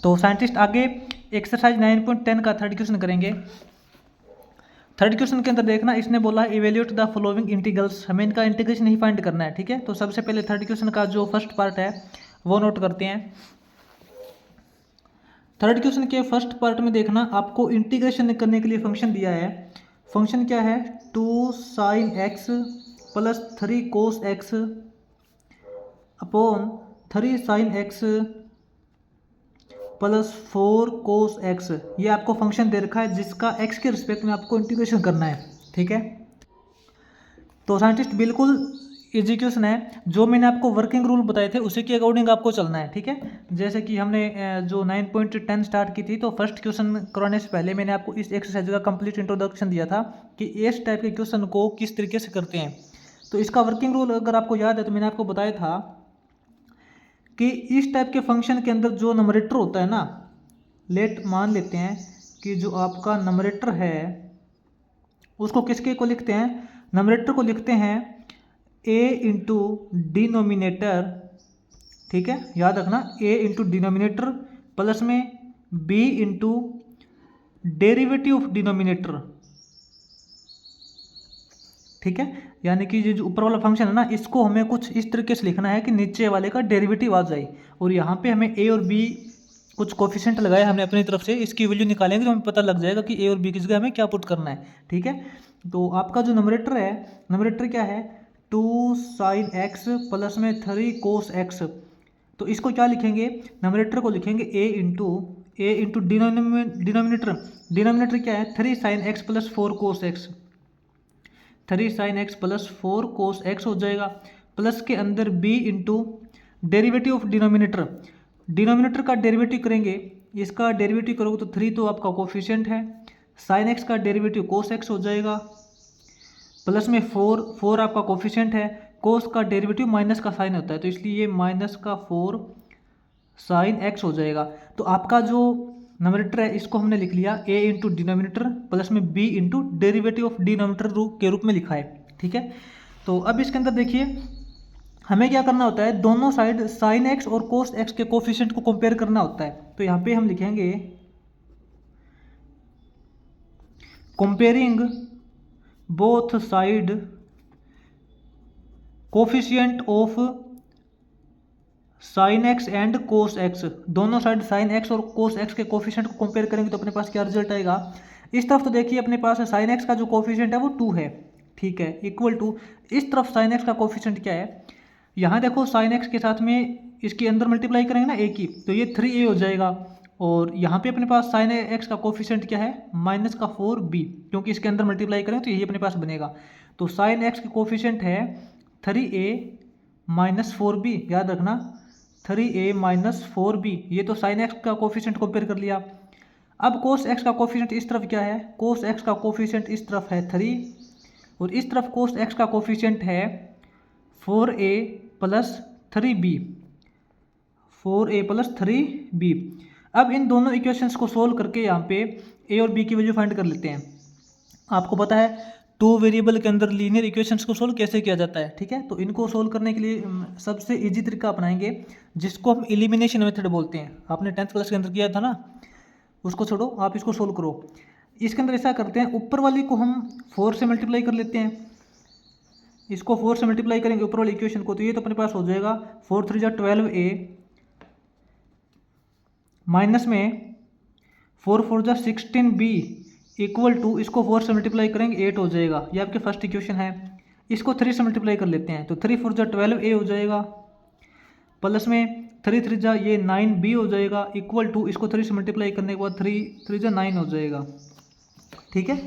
तो साइंटिस्ट आगे एक्सरसाइज 9.10 का थर्ड क्वेश्चन करेंगे। थर्ड क्वेश्चन के अंदर देखना, इसने बोला है इवेल्यूएट द फॉलोइंग इंटीग्रल्स, हमें इनका इंटीग्रेशन ही फाइंड करना है। ठीक है, तो सबसे पहले थर्ड क्वेश्चन का जो फर्स्ट पार्ट है वो नोट करते हैं। थर्ड क्वेश्चन के फर्स्ट पार्ट में देखना, आपको इंटीग्रेशन करने के लिए फंक्शन दिया है। फंक्शन क्या है, 2 sin x plus 3 cos x upon 3 sin x plus 4 cos x, ये आपको फंक्शन दे रखा है जिसका x के रिस्पेक्ट में आपको इंटीग्रेशन करना है। ठीक है, तो साइंटिस्ट बिल्कुल इजी क्वेश्चन है, जो मैंने आपको वर्किंग रूल बताए थे उसी के अकॉर्डिंग आपको चलना है। ठीक है, जैसे कि हमने जो 9.10 स्टार्ट की थी, तो फर्स्ट क्वेश्चन करवाने से पहले मैंने आपको इस एक्सरसाइज का कंप्लीट इंट्रोडक्शन दिया था कि इस टाइप के क्वेश्चन को किस तरीके से करते हैं। तो इसका वर्किंग रूल अगर आपको याद है तो मैंने आपको बताया था कि इस टाइप के फंक्शन के अंदर जो नंबरेटर होता है ना, मान लेते हैं कि जो आपका नंबरेटर है उसको किसके को लिखते हैं, नंबरेटर को लिखते हैं a इंटू डिनोमिनेटर। ठीक है, याद रखना a इंटू डिनोमिनेटर प्लस में b into derivative of denominator. ठीक है, यानी कि ये जो ऊपर वाला फंक्शन है ना, इसको हमें कुछ इस तरीके से लिखना है कि नीचे वाले का डेरिवेटिव आ जाए, और यहाँ पे हमें a और b कुछ कोफिशिएंट लगाए हमने अपनी तरफ से, इसकी वैल्यू निकालेंगे तो हमें पता लग जाएगा कि a और b की जगह हमें क्या पुट करना है। ठीक है, तो आपका जो नंबरेटर है, नंबरेटर क्या है, 2 sin x प्लस में 3 cos x, तो इसको क्या लिखेंगे, नंबरेटर को लिखेंगे a इंटू डिनोमिनेटर, डिनोमिनेटर क्या है 3 sin x plus 4 cos x, 3 sin x plus 4 cos x हो जाएगा, प्लस के अंदर b into derivative of denominator, denominator का डेरिवेटिव करेंगे, इसका डेरिवेटिव करोगे तो 3 तो आपका कोफिशिएंट है, sin x का डेरिवेटिव cos x हो जाएगा, प्लस में 4 आपका कोफिशिएंट है, cos का डेरिवेटिव माइनस का साइन होता है तो इसलिए ये माइनस का 4 sin x हो जाएगा। तो आपका जो नंबरेटर है इसको हमने लिख लिया a इंटू डिनोमिनेटर प्लस में b into derivative of denominator के रूप में लिखा है। ठीक है, तो अब इसके अंदर देखिए हमें क्या करना होता है, दोनों साइड sin x और cos x के कोफिशिएंट को कंपेयर करना होता है। तो यहाँ पे हम लिखेंगे comparing both side coefficient of sin x and cos x, दोनों साइड sin x और cos x के कोफिशिएंट को कंपेयर करेंगे तो अपने पास क्या रिजल्ट आएगा, इस तरफ तो देखिए अपने पास sin x का जो कोफिशिएंट है वो 2 है। ठीक है, इक्वल टू इस तरफ sin x का कोफिशिएंट क्या है, यहाँ देखो sin x के साथ में इसके अंदर मल्टीप्लाई करेंगे ना a की, तो ये 3a हो जाएगा, और यहाँ पे अपने पास sin x का कोफिशिएंट क्या है, माइनस का 4b, क्योंकि इसके अंदर मल्टीप्लाई करेंगे तो यही अपने पास बनेगा। तो sin x के कोफिशिएंट है 3a माइनस 4b, याद रखना 3a माइनस 4b, ये तो sin x का कोफिशिएंट कंपेयर कर लिया। अब cos x का कोफिशिएंट इस तरफ क्या है, cos x का कोफिशिएंट इस तरफ है 3, और इस तरफ cos x का कोफिशिएंट है 4a plus 3b, 4a plus 3b। अब इन दोनों इक्वेशंस को सोल्व करके यहाँ पे a और b की वैल्यू फाइंड कर लेते हैं। आपको पता है 2 वेरिएबल के अंदर लीनियर इक्वेशंस को सोल्व कैसे किया जाता है। ठीक है, तो इनको सोल्व करने के लिए सबसे इजी तरीका अपनाएंगे जिसको हम एलिमिनेशन मेथड बोलते हैं। आपने 10th क्लास के अंदर किया था ना, उसको छोड़ो, आप इसको सोल्व करो। इसके अंदर ऐसा करते हैं, ऊपर वाली को हम 4 से मल्टीप्लाई कर लेते हैं, इसको 4 से मल्टीप्लाई करेंगे ऊपर वाली इक्वेशन को, तो ये तो अपने पास हो जाएगा 4 3 12a माइनस में 4 4 16b इक्वल टू, इसको 4 से मल्टीप्लाई करेंगे 8 हो जाएगा, ये आपके फर्स्ट इक्वेशन है। इसको 3 से मल्टीप्लाई कर लेते हैं तो 3 4 12a हो जाएगा, प्लस में 3 3 ये 9b हो जाएगा, इक्वल टू इसको 3 से मल्टीप्लाई करने के बाद 3 3 9 हो जाएगा। ठीक है,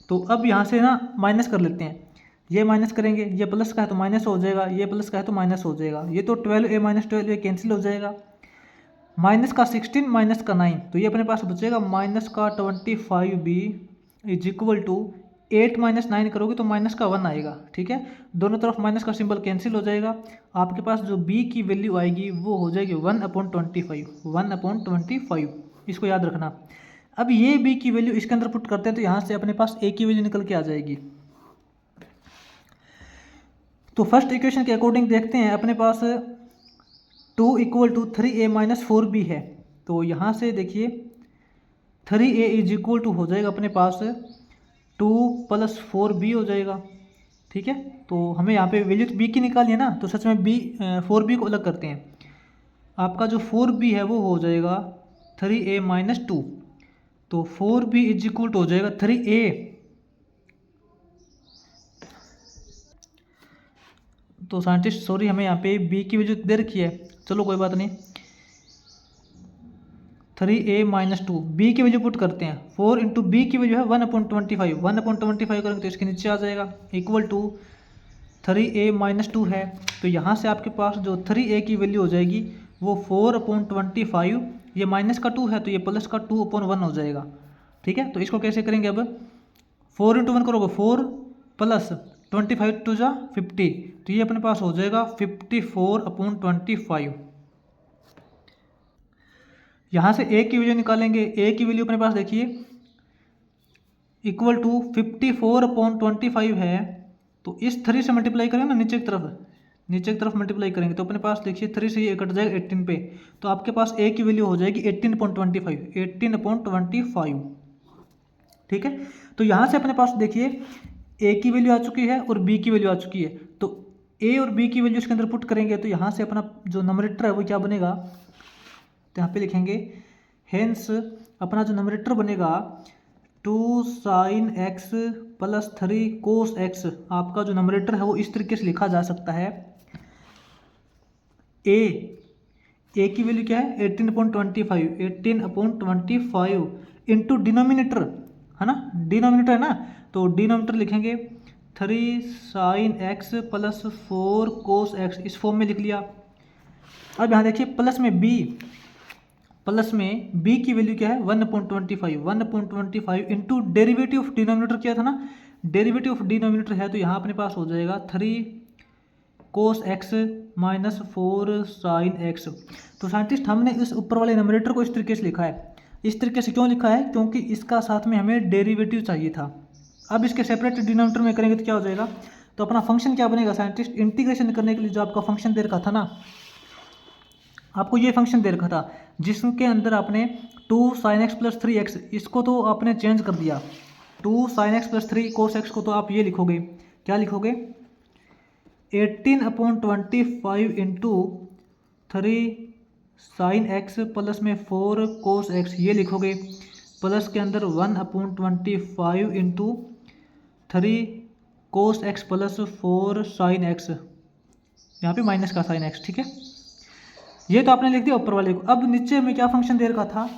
तो अब यहाँ से ना माइनस कर लेते हैं, ये माइनस करेंगे, ये प्लस का है तो माइनस हो जाएगा, ये प्लस का है तो माइनस हो जाएगा, ये तो 12a माइनस 12a कैंसिल हो जाएगा, माइनस का 16 माइनस का 9, तो ये अपने पास बचेगा माइनस का 25b is equal to 8 minus 9 करोगे तो माइनस का 1 आएगा। ठीक है, दोनों तरफ माइनस का सिंबल कैंसिल हो जाएगा, आपके पास जो b की वैल्यू आएगी वो हो जाएगी 1/25, 1/25, इसको याद रखना। अब ये b की वैल्यू इसके अंदर पुट करते हैं तो यहाँ से अपने पास a की वैल्यू निकल के आ जाएगी। तो फर्स्ट इक्वेशन के अकॉर्डिंग देखते हैं, अपने पास 2 equal to 3a minus 4b है, तो यहाँ से देखिए 3a इज इक्वल टू हो जाएगा अपने पास 2 + 4b हो जाएगा। ठीक है, तो हमें यहाँ पे वैल्यू b की निकालनी है ना, तो सच में b 4b को अलग करते हैं। आपका जो 4b है वो हो जाएगा 3a - 2, तो 4b इज इक्वल टू हो जाएगा 3a। तो साइंटिस्ट सॉरी, हमें यहाँ पे b की वैल्यू दे रखी है, चलो कोई बात नहीं। 3a - 2 b की वैल्यू पुट करते हैं। 4 इंटू बी की वैल्यू है 1/25, 1/25 करेंगे तो इसके नीचे आ जाएगा इक्वल टू 3a - 2 है। तो यहाँ से आपके पास जो 3a की वैल्यू हो जाएगी वो 4/25, ये माइनस का 2 है तो ये प्लस का 2/1 हो जाएगा। ठीक है, तो इसको कैसे करेंगे अब, 4 × 1 करोगे 4 + 25 टू जा 50, तो ये अपने पास हो जाएगा 54/25। यहाँ से a की वैल्यू निकालेंगे, a की वैल्यू अपने पास देखिए इक्वल टू 54/25 है, तो इस 3 से मल्टीप्लाई करेंगे ना नीचे की तरफ मल्टीप्लाई करेंगे तो अपने पास देखिए 3 से ये कट जाएगा 18 पे, तो आपके पास a की वैल्यू हो जाएगी 18/25। ठीक है, तो यहाँ से अपने पास देखिए a की वैल्यू आ चुकी है और b की वैल्यू आ चुकी है, तो a और b की वैल्यू इसके अंदर पुट करेंगे तो यहाँ से अपना जो नंबरेटर है वो क्या बनेगा, तो यहाँ पे लिखेंगे हेंस अपना जो नंबरेटर बनेगा 2 sin x + 3 cos x। आपका जो नंबरेटर है वो इस तरीके से लिखा जा सकता है, a की वैल्यू क्या है 18/25 इंटू डिनोमिनेटर है ना, डिनोमिनेटर है ना, तो डिनोमिनेटर लिखेंगे 3 sin x + 4 cos x, इस फॉर्म में लिख लिया। अब यहाँ देखिए प्लस में b की वैल्यू क्या है 1/25 इंटू डेरिवेटिव ऑफ डिनोमिनेटर किया था ना, डेरिवेटिव ऑफ डिनोमिनेटर है तो यहाँ अपने पास हो जाएगा 3 cos x - 4 sin x। तो साइंटिस्ट हमने इस ऊपर वाले नंबरेटर को इस तरीके से लिखा है, इस तरीके से क्यों लिखा है, क्योंकि इसका साथ में हमें डेरिवेटिव चाहिए था। अब इसके सेपरेट डिनोमिनेटर में करेंगे तो क्या हो जाएगा, तो अपना फंक्शन क्या बनेगा साइंटिस्ट, इंटीग्रेशन करने के लिए जो आपका फंक्शन दे रखा था ना, आपको ये फंक्शन दे रखा था जिसके अंदर आपने 2 sin x + 3x, इसको तो आपने चेंज कर दिया, 2 sin x + 3 cos x को तो आप ये लिखोगे, क्या लिखोगे 18/25 इंटू 3 sin x प्लस में 4 cos x, ये लिखोगे, प्लस के अंदर 1/25 into 3 cos x + 4 sin x, यहाँ पे माइनस का sin x। ठीक है, ये तो आपने लिख दिया ऊपर वाले को। अब नीचे में क्या फंक्शन दे रखा था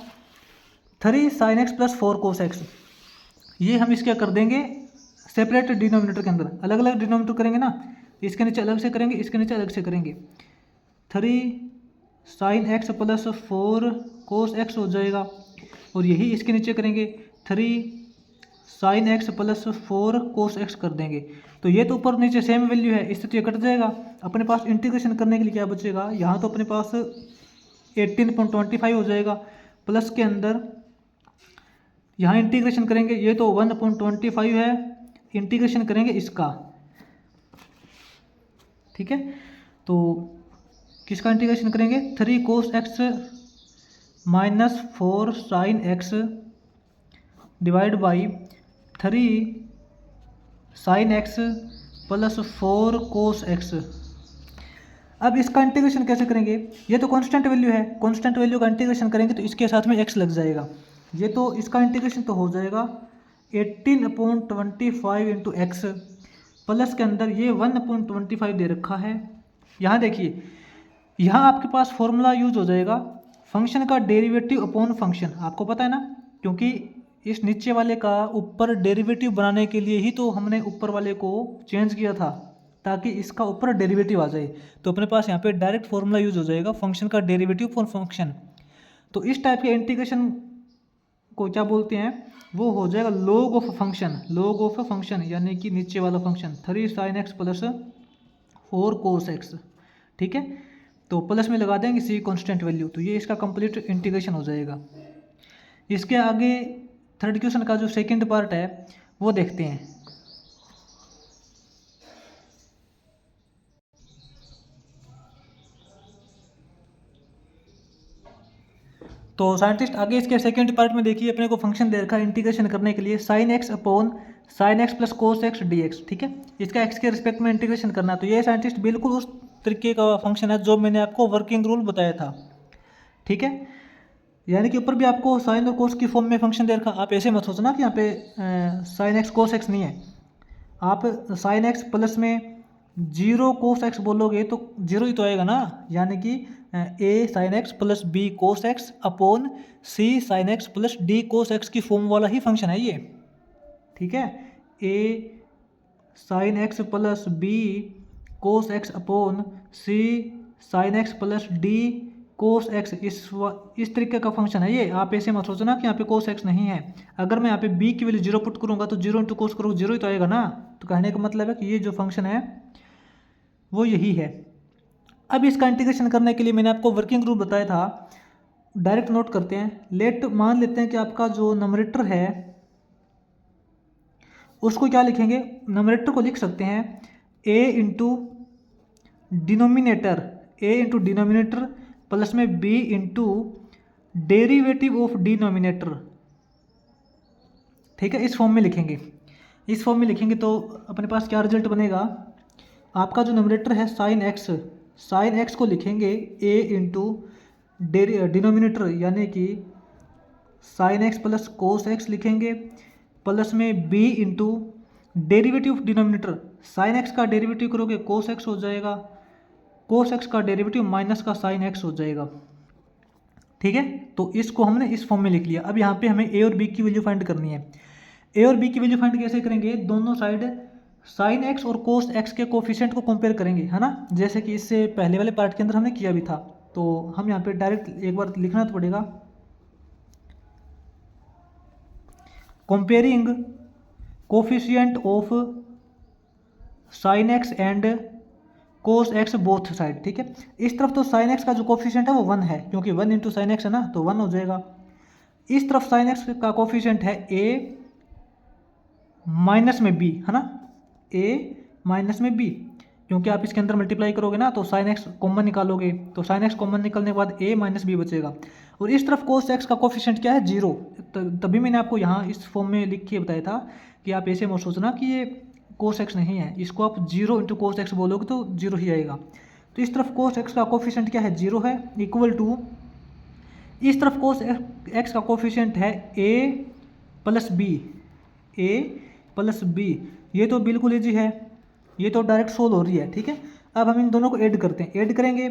3 sin x + 4 cos x, ये हम इसके कर देंगे सेपरेट डिनोमिनेटर के अंदर, अलग अलग डिनोमिनेटर करेंगे ना, इसके नीचे अलग से करेंगे, इसके नीचे अलग से करेंगे, 3 sin x + 4 cos x हो जाएगा, और यही इसके नीचे करेंगे 3 sin x + 4 cos x कर देंगे। तो ये तो ऊपर नीचे सेम वैल्यू है, इससे तो ये कट जाएगा। अपने पास इंटीग्रेशन करने के लिए क्या बचेगा, यहाँ तो अपने पास 18/25 हो जाएगा, प्लस के अंदर यहाँ इंटीग्रेशन करेंगे, ये तो 1/25 है, इंटीग्रेशन करेंगे इसका। ठीक है, तो किसका इंटीग्रेशन करेंगे 3 cos x - 4 sin x divide by 3 sin x + 4 cos x। अब इसका इंटीग्रेशन कैसे करेंगे, ये तो कांस्टेंट वैल्यू है, कांस्टेंट वैल्यू का इंटीग्रेशन करेंगे तो इसके साथ में x लग जाएगा, ये तो इसका इंटीग्रेशन तो हो जाएगा 18/25 इंटू एक्स, प्लस के अंदर ये 1/25 दे रखा है। यहाँ देखिए, यहाँ आपके पास फॉर्मूला यूज हो जाएगा फंक्शन का डेरिवेटिव अपॉन फंक्शन, आपको पता है ना, क्योंकि इस नीचे वाले का ऊपर डेरिवेटिव बनाने के लिए ही तो हमने ऊपर वाले को चेंज किया था ताकि इसका ऊपर डेरिवेटिव आ जाए। तो अपने पास यहाँ पे डायरेक्ट फॉर्मूला यूज हो जाएगा फंक्शन का डेरिवेटिव फॉर फंक्शन। तो इस टाइप के इंटीग्रेशन को क्या बोलते हैं, वो हो जाएगा log of function, log of function यानी कि नीचे वाला function 3 sin x + 4 cos x। ठीक है, तो प्लस में लगा देंगे सी कांस्टेंट वैल्यू, तो ये इसका कंप्लीट इंटीग्रेशन हो जाएगा। इसके आगे थर्ड क्वेश्चन का जो सेकंड पार्ट है वो देखते हैं। तो साइंटिस्ट आगे इसके सेकंड पार्ट में देखिए अपने को फंक्शन दे रखा है इंटीग्रेशन करने के लिए sine x upon sine x plus cos x d x, ठीक है। इसका एक्स के रिस्पेक्ट में इंटीग्रेशन करना है। तो ये साइंटिस्ट बिल्कुल उस तरीके का फंक्शन है जो मैंने आपको वर्किंग रूल बताया था, ठीक है। यानी कि ऊपर भी आपको साइन और कोस की फॉर्म में फंक्शन दे रखा। आप ऐसे मत सोचना कि यहाँ पे साइन एक्स कोस एक्स नहीं है। आप साइन एक्स प्लस में जीरो कोस एक्स बोलोगे तो जीरो ही तो आएगा ना, यानी कि a sine x plus b cos x upon c sine x plus d cos x की फॉर्म वाला ही फंक्शन है ये, ठीक है। A sine x plus b cos x upon c sine x plus d cos x, इस तरीके का फंक्शन है ये। आप ऐसे मत सोचना कि यहाँ पे कोस एक्स नहीं है। अगर मैं यहाँ पे बी की वैल्यू जीरो पुट करूँगा तो जीरो इंटू कोस करूँ जीरो ही तो आएगा ना। तो कहने का मतलब है कि ये जो फंक्शन है वो यही है। अब इसका इंटीग्रेशन करने के लिए मैंने आपको वर्किंग रूल बताया था, डायरेक्ट नोट करते हैं। लेट मान लेते हैं कि आपका जो नंबरेटर है उसको क्या लिखेंगे, नंबरेटर को लिख सकते हैं a into denominator, a into denominator plus में b into derivative of denominator, ठीक है। इस फॉर्म में लिखेंगे, इस फॉर्म में लिखेंगे तो अपने पास क्या रिजल्ट बनेगा। आपका जो नंबरेटर है साइन एक्स को लिखेंगे a इंटू डिनोमिनेटर यानी कि sign x plus cos x लिखेंगे प्लस में b into derivative of denominator, sign x का डेरिवेटिव करोगे कोस एक्स हो जाएगा, कोस एक्स का डेरिवेटिव माइनस का साइन एक्स हो जाएगा, ठीक है। तो इसको हमने इस फॉर्म में लिख लिया। अब यहाँ पे हमें a और b की वैल्यू फाइंड करनी है। a और b की वैल्यू फाइंड कैसे करेंगे, दोनों साइड साइन एक्स और कोस एक्स के कोफिशिएंट को कंपेयर करेंगे, है ना, जैसे कि इससे पहले वाले पार्ट के अंदर हमने किया भी था। तो हम यहाँ पे डायरेक्ट एक बार लिखना तो पड़ेगा, comparing coefficient of sine x and cos x both side, ठीक है। इस तरफ तो साइन एक्स का जो कोफिशिएंट है वो 1 है, क्योंकि 1 इंटू साइन एक्स है ना, तो 1 हो जाएगा। इस तरफ साइन एक्स का कोफिशिएंट है a माइनस में b, है ना, a माइनस में b, क्योंकि आप इसके अंदर मल्टीप्लाई करोगे ना तो साइन एक्स कॉमन निकालोगे, तो साइन एक्स कॉमन निकलने के बाद a माइनस बी बचेगा। और इस तरफ कोस एक्स का कोफिशिएंट क्या है, 0। तभी मैंने आपको यहाँ इस फॉर्म में लिख के बताया था कि आप ऐसे मत सोचना कि ये कोस एक्स नहीं है, इसको आप 0 इंटू कोस एक्स बोलोगे तो 0 ही आएगा। तो इस तरफ कोस एक्स का कोफिशिएंट क्या है, 0 है, इक्वल टू इस तरफ कोस एक्स का कोफिशिएंट है a प्लस बी, ये तो बिल्कुल ईजी है, ये तो डायरेक्ट सोल्व हो रही है, ठीक है। अब हम इन दोनों को ऐड करते हैं, ऐड करेंगे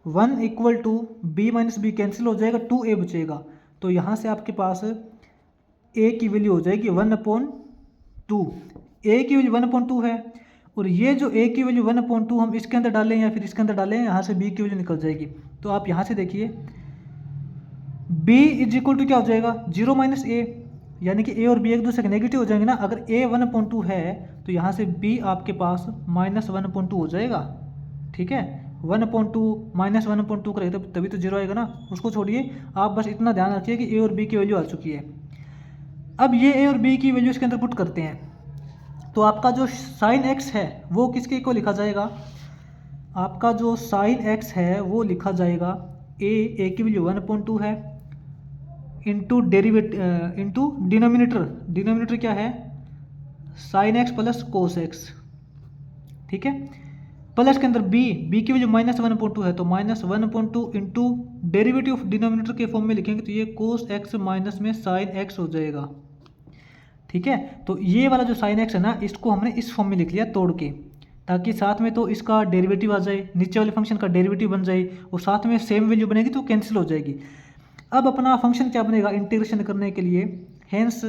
1 equal to B minus B cancel हो जाएगा, 2a बचेगा। तो यहाँ से आपके पास a की वैल्यू हो जाएगी 1/2, a की वैल्यू 1/2 है, और ये जो a की वैल्यू 1/2 हम इसके अंदर डालें या फिर इसके अंदर डालें, यहाँ से b की वैल्यू निकल जाएगी। तो आप यहाँ से देखिए b इज इक्वल टू क्या हो जाएगा, 0 माइनस a, यानी कि a और b एक दूसरे के नेगेटिव हो जाएंगे ना। अगर a 1/2 है तो यहाँ से b आपके पास -1/2 हो जाएगा, ठीक है। 1/2 -1/2 करेगा तभी तो 0 आएगा ना, उसको छोड़िए, आप बस इतना ध्यान रखिए कि a और b की वैल्यू आ चुकी है। अब ये a और b की वैल्यू इसके अंदर पुट करते हैं, तो आपका जो साइन x है वो किसके को लिखा जाएगा, आपका जो साइन x है वो लिखा जाएगा a की वैल्यू 1/2 है इंटू इंटू डिनोमिनेटर क्या है, sine x plus cos x, ठीक है। प्लस के अंदर b की वैल्यू -1/2 है, तो -1/2 इंटू डेरिवेटिव ऑफ डिनोमिनेटर के फॉर्म में लिखेंगे तो ये कोस एक्स माइनस में साइन एक्स हो जाएगा, ठीक है। तो ये वाला जो साइन एक्स है ना, इसको हमने इस फॉर्म में लिख लिया तोड़ के, ताकि साथ में तो इसका डेरिवेटिव आ जाए, नीचे वाले फंक्शन का डेरिवेटिव बन जाए, और साथ में सेम वैल्यू बनेगी तो कैंसिल हो जाएगी। अब अपना फंक्शन क्या बनेगा इंटीग्रेशन करने के लिए, हेंस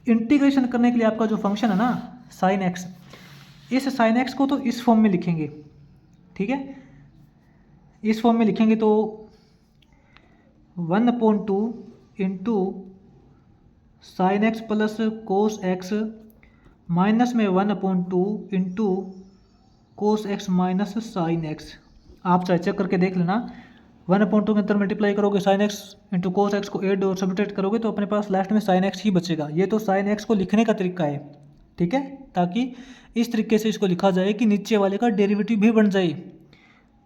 इंटीग्रेशन करने के लिए आपका जो फंक्शन है ना साइन एक्स, इस साइन एक्स को तो इस फॉर्म में लिखेंगे, ठीक है। इस फॉर्म में लिखेंगे तो 1/2 into sine x plus cos x minus में 1/2 into cos x minus sine x. आप चाहे चेक करके देख लेना, 1/2 के अंदर मल्टीप्लाई करोगे sine x into cos x को ऐड और सब्ट्रैक्ट करोगे तो अपने पास लास्ट में साइन एक्स ही बचेगा। ये तो साइन एक्स को लिखने का तरीका है, ठीक है, ताकि इस तरीके से इसको लिखा जाए कि नीचे वाले का डेरिवेटिव भी बन जाए।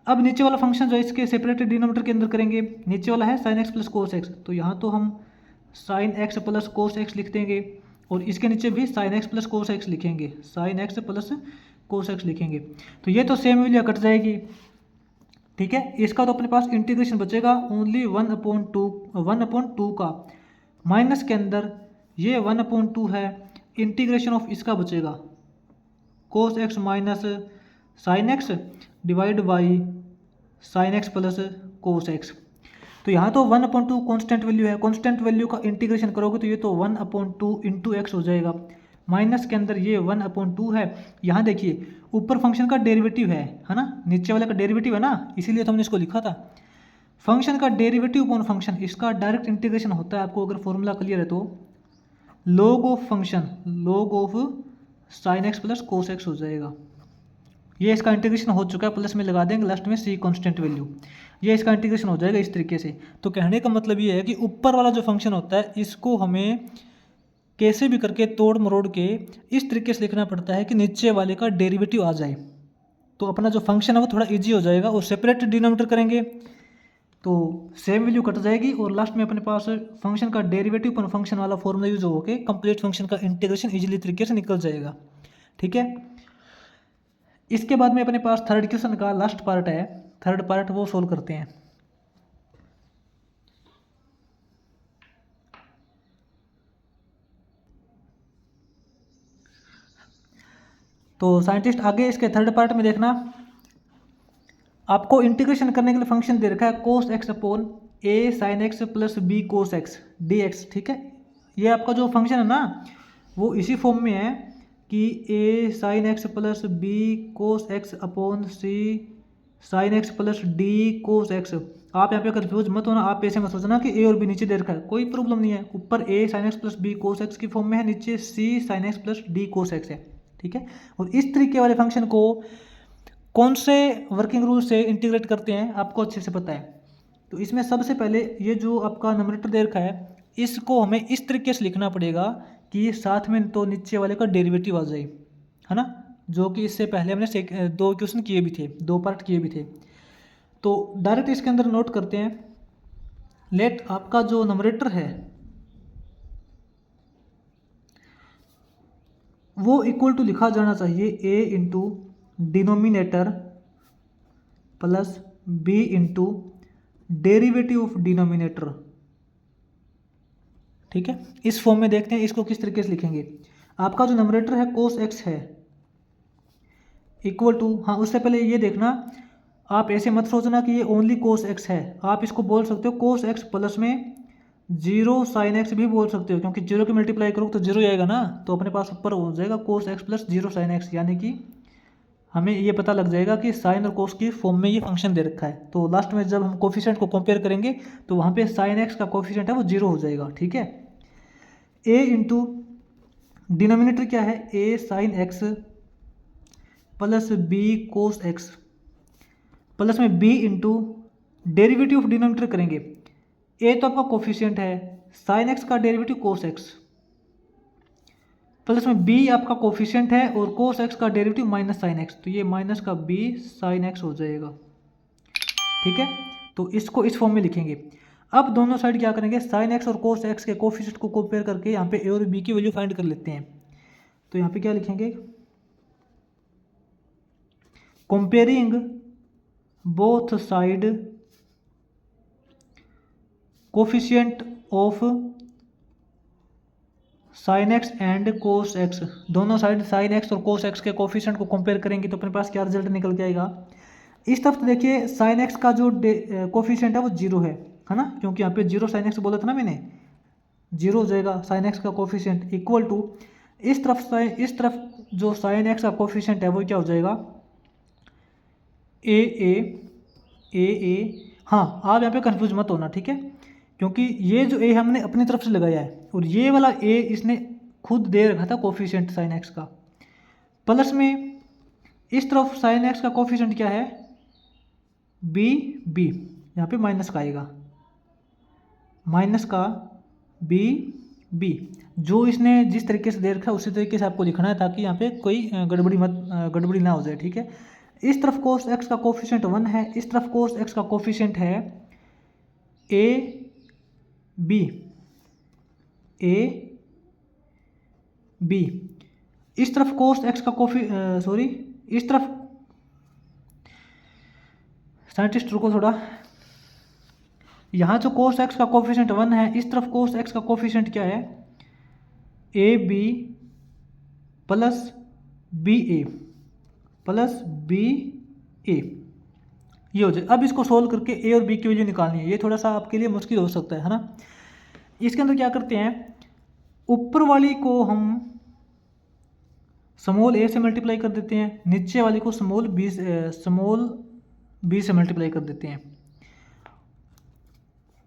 अब नीचे वाला फंक्शन जो है इसके सेपरेटेड डिनोमिनेटर के अंदर करेंगे, नीचे वाला है sine x plus cos x, तो यहाँ तो हम sine x plus cos x लिख देंगे और इसके नीचे भी sine x plus cos x लिखेंगे, sine x plus cos x लिखेंगे। तो ये तो सेम वैल्यू कट जाएगी, ठीक है। इसका तो अपने पास इंटीग्रेशन बचेगा ओनली 1/2 का, माइनस के अंदर ये 1/2 है, इंटीग्रेशन ऑफ इसका बचेगा कोस x minus sine x divide by sine x plus cos x. तो यहाँ तो 1/2 कॉन्स्टेंट वैल्यू है, कॉन्स्टेंट वैल्यू का इंटीग्रेशन करोगे तो ये तो 1/2 इंटू एक्स हो जाएगा, माइनस के अंदर ये 1/2 है। यहाँ देखिए ऊपर फंक्शन का डेरिवेटिव है ना, नीचे वाले का डेरिवेटिव है ना, इसीलिए तो हमने इसको लिखा था। फंक्शन का डेरिवेटिव अपॉन फंक्शन, इसका डायरेक्ट इंटीग्रेशन होता है, आपको अगर फॉर्मूला क्लियर है तो log of function log of sine x plus cos x हो जाएगा। ये इसका इंटीग्रेशन हो चुका है, प्लस में लगा देंगे लास्ट में सी कांस्टेंट वैल्यू, ये इसका इंटीग्रेशन हो जाएगा इस तरीके से। तो कहने का मतलब ये है कि ऊपर वाला जो फंक्शन होता है इसको हमें कैसे भी करके तोड़ मरोड़ के इस तरीके से लिखना पड़ता है कि नीचे वाले का डेरिवेटिव आ जाए, तो अपना जो फंक्शन है वो थोड़ा ईजी हो जाएगा। और सेपरेट डिनोमिनेटर करेंगे तो सेम वैल्यू कट जाएगी और लास्ट में अपने पास फंक्शन का डेरिवेटिव पर फंक्शन वाला फॉर्मूला यूज होकर कंप्लीट फंक्शन का इंटीग्रेशन इजीली तरीके से निकल जाएगा, ठीक है। इसके बाद में अपने पास थर्ड क्वेश्चन का लास्ट पार्ट है, थर्ड पार्ट वो सोल्व करते हैं। तो साइंटिस्ट आगे इसके थर्ड पार्ट में देखना, आपको इंटीग्रेशन करने के लिए फंक्शन दे रखा है cos x upon a sine x plus b cos x d x, ठीक है। ये आपका जो फंक्शन है ना वो इसी फॉर्म में है कि a sine x plus b cos x upon c sine x plus d cos x. आप यहाँ पे कंफ्यूज मत होना, आप ऐसे मत सोचना कि ए और बी नीचे दे रखा है, कोई प्रॉब्लम नहीं है। ऊपर a sine x plus b cos x की फॉर्म में है, नीचे c sine x plus d cos x है, ठीक है। और इस तरीके वाले फंक्शन को कौन से वर्किंग रूल से इंटीग्रेट करते हैं आपको अच्छे से पता है। तो इसमें सबसे पहले ये जो आपका न्यूमरेटर दे रखा है इसको हमें इस तरीके से लिखना पड़ेगा कि साथ में तो नीचे वाले का डेरिवेटिव आ जाए, है ना, जो कि इससे पहले हमने 2 क्वेश्चन किए भी थे, 2 पार्ट किए भी थे। तो डायरेक्ट इसके अंदर नोट करते हैं, लेट आपका जो न्यूमरेटर है वो इक्वल टू लिखा जाना चाहिए a into denominator plus b into derivative of denominator, ठीक है। इस फॉर्म में देखते हैं इसको किस तरीके से लिखेंगे। आपका जो न्यूमरेटर है कोस एक्स है इक्वल टू, हाँ उससे पहले ये देखना, आप ऐसे मत सोचना कि ये ओनली कोस एक्स है, आप इसको बोल सकते हो कोस एक्स प्लस में 0 साइन एक्स भी बोल सकते हो, क्योंकि 0 की मल्टीप्लाई करो तो 0 आएगा ना, तो अपने पास ऊपर हो जाएगा कोस एक्स प्लस 0 साइन एक्स, यानी कि हमें ये पता लग जाएगा कि साइन और कोस की फॉर्म में ये फंक्शन दे रखा है। तो लास्ट में जब हम कोफिशिएंट को कंपेयर करेंगे तो वहाँ पे साइन एक्स का कोफिशिएंट है वो 0 हो जाएगा, ठीक है। ए इंटू डिनोमिनेटर क्या है, a sine x plus b cos x plus में b into derivative of denominator करेंगे। ए तो आपका कोफिशिएंट है, साइन एक्स का डेरिवेटिव कोस एक्स प्लस में बी आपका कोफिशिएंट है और कोस एक्स का डेरिवेटिव माइनस साइन एक्स, तो ये माइनस का बी साइन एक्स हो जाएगा, ठीक है। तो इसको इस फॉर्म में लिखेंगे। अब दोनों साइड क्या करेंगे, साइन एक्स और कोस एक्स के कोफिशिएंट को कंपेयर करके यहाँ पे ए और बी की वैल्यू फाइंड कर लेते हैं। तो यहाँ पे क्या लिखेंगे, comparing both side coefficient of sine x and cos x, दोनों साइड साइन एक्स और कोस एक्स के कोफिशिएंट को कंपेयर करेंगे तो अपने पास क्या रिजल्ट निकल के आएगा। इस तरफ तो देखिए साइन एक्स का जो कोफिशिएंट है वो 0 है ना, क्योंकि यहाँ पे 0 साइन एक्स बोला था ना मैंने, 0 हो जाएगा साइन एक्स का कोफिशिएंट इक्वल टू इस तरफ जो साइन एक्स का कोफिशिएंट है वो क्या हो जाएगा, ए। हाँ आप यहाँ पे कंफ्यूज मत होना, ठीक है, क्योंकि ये जो ए हमने अपनी तरफ से लगाया है और ये वाला ए इसने खुद दे रखा था कोफिशिएंट साइन एक्स का, प्लस में इस तरफ साइन एक्स का कोफिशिएंट क्या है, बी, यहाँ पे माइनस का आएगा, माइनस का बी, जो इसने जिस तरीके से दे रखा है उसी तरीके से आपको लिखना है ताकि यहाँ पे कोई गड़बड़ी ना हो जाए, ठीक है। इस तरफ कोस एक्स का कोफिशिएंट 1 है, इस तरफ कोस एक्स का कोफिशिएंट है ए बी, ए बी। इस तरफ कोस एक्स का इस तरफ साइंटिस्ट रुको थोड़ा, यहाँ जो कोस एक्स का कोफिशिएंट 1 है, इस तरफ कोस एक्स का कोफिशिएंट क्या है, a b plus b a plus b a, ये हो जाए। अब इसको सोल्व करके ए और बी की वैल्यू निकालनी है, ये थोड़ा सा आपके लिए मुश्किल हो सकता है ना। इसके अंदर क्या करते हैं, ऊपर वाली को हम स्मॉल ए से मल्टीप्लाई कर देते हैं, नीचे वाली को स्मॉल बी से मल्टीप्लाई कर देते हैं।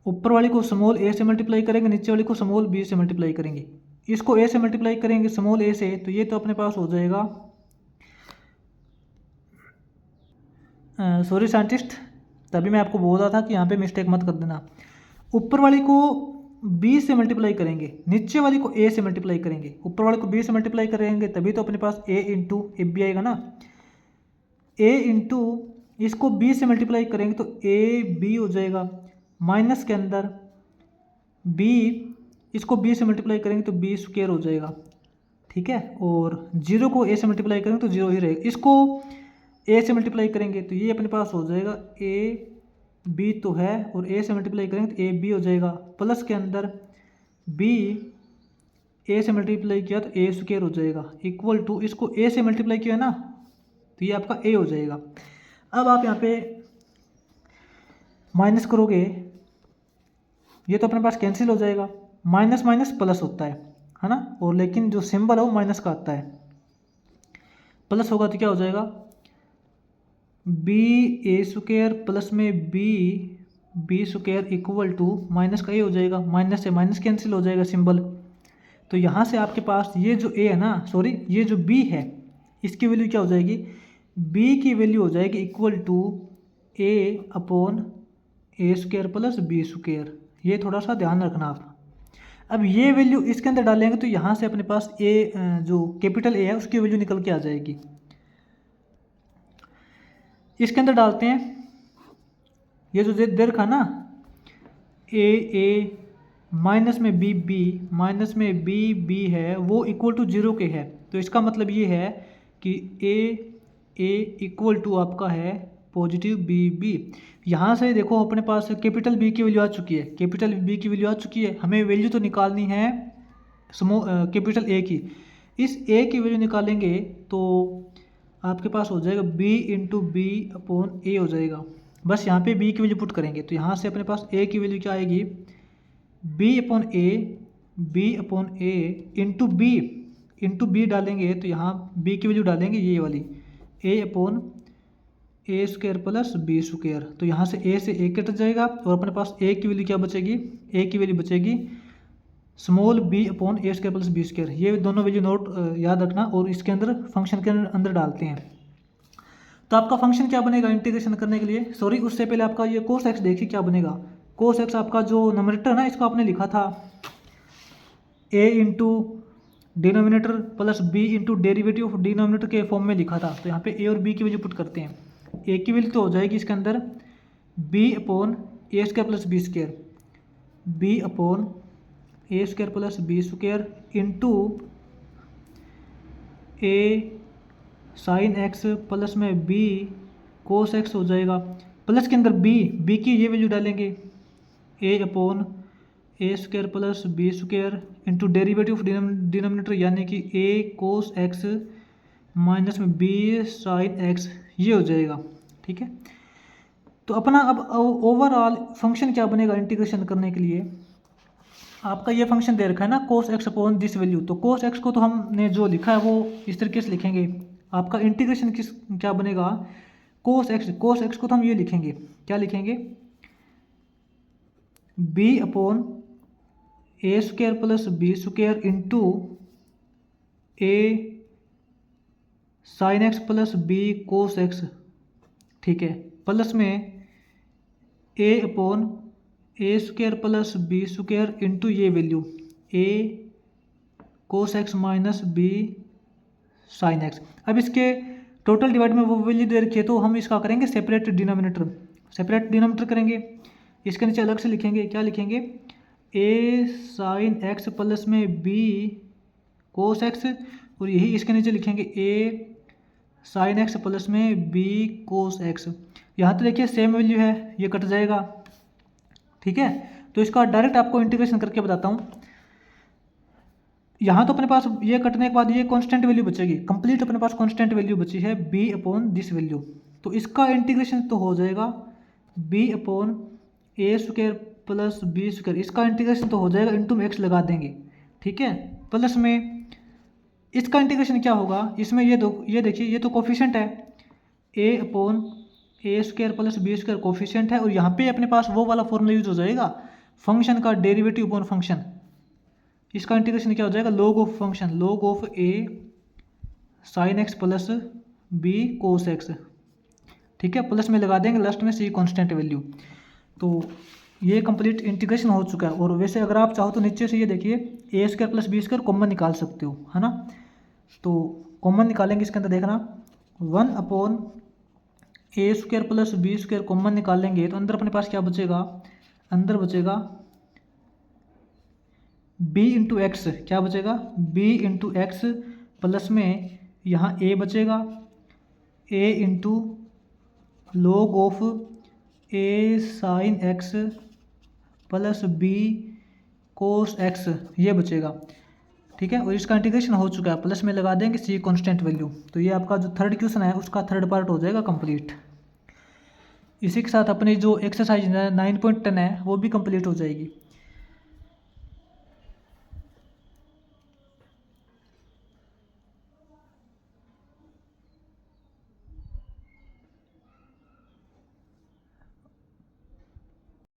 ऊपर वाली को स्मॉल ए से मल्टीप्लाई करेंगे, नीचे वाली को स्मॉल बी से मल्टीप्लाई करेंगे। इसको ए से मल्टीप्लाई करेंगे स्मॉल ए से, तो ये तो अपने पास हो जाएगा, सॉरी साइंटिस्ट, तभी मैं आपको बोल रहा था कि यहाँ पे मिस्टेक मत कर देना। ऊपर वाली को बी से मल्टीप्लाई करेंगे, नीचे वाली को ए से मल्टीप्लाई करेंगे। ऊपर वाले को बी से मल्टीप्लाई करेंगे तभी तो अपने पास ए इंटू ए बी आएगा ना। ए इंटू इसको बी से मल्टीप्लाई करेंगे तो ए बी हो जाएगा, माइनस के अंदर बी, इसको बी से मल्टीप्लाई करेंगे तो बी स्क्वायर हो जाएगा, ठीक है। और जीरो को ए से मल्टीप्लाई करेंगे तो जीरो ही रहेगा। इसको ए से मल्टीप्लाई करेंगे तो ये अपने पास हो जाएगा ए बी तो है, और ए से मल्टीप्लाई करेंगे तो ए बी हो जाएगा, प्लस के अंदर बी ए से मल्टीप्लाई किया तो ए स्क्वायर हो जाएगा, इक्वल टू इसको ए से मल्टीप्लाई किया ना तो ये आपका ए हो जाएगा। अब आप यहाँ पे माइनस करोगे, ये तो अपने पास कैंसिल हो जाएगा, माइनस माइनस प्लस होता है ना, और लेकिन जो सिंबल है वो माइनस का आता है। प्लस होगा तो क्या हो जाएगा, बी ए स्क्वायर प्लस में B square equal to minus का ए हो जाएगा, माइनस से माइनस कैंसिल हो जाएगा सिंबल। तो यहाँ से आपके पास ये जो ए है ना, सॉरी ये जो बी है, इसकी वैल्यू क्या हो जाएगी, बी की वैल्यू हो जाएगी equal to A upon A square plus B square. ये थोड़ा सा ध्यान रखना आप। अब ये वैल्यू इसके अंदर डालेंगे तो यहाँ से अपने पास ए जो कैपिटल ए है उसकी वैल्यू निकल के आ जाएगी। इसके अंदर डालते हैं, ये जो दे रखा ना ए माइनस में बी माइनस में बी है वो इक्वल टू जीरो के है, तो इसका मतलब ये है कि ए इक्वल टू आपका है पॉजिटिव बी। यहाँ से देखो अपने पास कैपिटल बी की वैल्यू आ चुकी है, कैपिटल बी की वैल्यू आ चुकी है, हमें वैल्यू तो निकालनी है कैपिटल ए की। इस ए की वैल्यू निकालेंगे तो आपके पास हो जाएगा b इंटू बी अपॉन ए हो जाएगा। बस यहाँ पे b की वैल्यू पुट करेंगे तो यहाँ से अपने पास a की वैल्यू क्या आएगी, b अपॉन ए इंटू बी डालेंगे तो यहाँ b की वैल्यू डालेंगे ये वाली a upon A square plus B square. तो यहाँ से a से a कट जाएगा और अपने पास a की वैल्यू क्या बचेगी, a की वैल्यू बचेगी स्मॉल b अपॉन ए स्क्वायर प्लस बी स्क्वायर। ये दोनों वैल्यू नोट याद रखना और इसके अंदर फंक्शन के अंदर डालते हैं। तो आपका फंक्शन क्या बनेगा इंटीग्रेशन करने के लिए, सॉरी उससे पहले आपका ये कोस एक्स देखिए क्या बनेगा। कोस एक्स आपका जो नोमिनेटर ना, इसको आपने लिखा था a into denominator plus b into derivative of denominator के फॉर्म में लिखा था। तो यहाँ पे a और b की वैल्यू पुट करते हैं। a की वैल्यू तो हो जाएगी इसके अंदर b upon A square plus B square, b upon A square plus B square into a sine x plus में बी कोस एक्स हो जाएगा, प्लस के अंदर बी की ये वैल्यू डालेंगे a upon A square plus B square into derivative of denominator यानी कि ए कोस एक्स माइनस में बी साइन एक्स, ये हो जाएगा, ठीक है। तो अपना अब ओवरऑल फंक्शन क्या बनेगा इंटीग्रेशन करने के लिए, आपका ये फंक्शन दे रखा है ना कोस एक्स अपॉन दिस वैल्यू। तो कोस एक्स को तो हमने जो लिखा है वो इस तरीके से लिखेंगे। आपका इंटीग्रेशन क्या बनेगा, कोस एक्स को तो हम ये लिखेंगे, क्या लिखेंगे, b upon A square plus B square into a sine x plus b cos x, ठीक है, प्लस में a upon A square plus B square into ये value a cos x minus b sine x. अब इसके total divide में वो value दे रखी है तो हम इसका करेंगे सेपरेट डिनोमिनेटर करेंगे। इसके नीचे अलग से लिखेंगे, क्या लिखेंगे, ए साइन एक्स प्लस में बी कोस एक्स, और यही इसके नीचे लिखेंगे ए साइन एक्स प्लस में बी कोस एक्स। यहाँ तो देखिए सेम वैल्यू है, ये कट जाएगा, ठीक है। तो इसका डायरेक्ट आपको इंटीग्रेशन करके बताता हूँ। यहाँ तो अपने पास ये कटने के बाद ये कांस्टेंट वैल्यू बचेगी, कंप्लीट अपने पास कांस्टेंट वैल्यू बची है b अपॉन दिस वैल्यू। तो इसका इंटीग्रेशन तो हो जाएगा b अपॉन ए स्क्वायर प्लस बी स्क्वायर, इसका इंटीग्रेशन तो हो जाएगा, इंटू में एक्स लगा देंगे, ठीक है। प्लस में इसका इंटीग्रेशन क्या होगा, इसमें ये देखिए ये तो कोफिशिएंट है, a upon A square plus B square coefficient है, और यहाँ पे अपने पास वो वाला फॉर्मूला यूज हो जाएगा फंक्शन का डेरिवेटिव अपॉन फंक्शन। इसका इंटीग्रेशन क्या हो जाएगा, log of function log of a sine x plus b cos x, ठीक है। प्लस में लगा देंगे लास्ट में सी कांस्टेंट वैल्यू। तो ये कंप्लीट इंटीग्रेशन हो चुका है। और वैसे अगर आप चाहो तो नीचे से ये देखिए a square plus B square common निकाल सकते हो, है ना। तो कॉमन निकालेंगे, इसके अंदर देखना 1 अपॉन ए square plus B square common निकालेंगे तो अंदर अपने पास क्या बचेगा, अंदर बचेगा b इंटू एक्स, क्या बचेगा b इंटू एक्स, प्लस में यहाँ a बचेगा a into log of a sine x plus b cos x, ये बचेगा, ठीक है। और इसका इंटीग्रेशन हो चुका है, प्लस में लगा देंगे सी कांस्टेंट वैल्यू। तो ये आपका जो थर्ड क्वेश्चन है उसका थर्ड पार्ट हो जाएगा कंप्लीट। इसी के साथ अपनी जो एक्सरसाइज 9.10 है वो भी कंप्लीट हो जाएगी।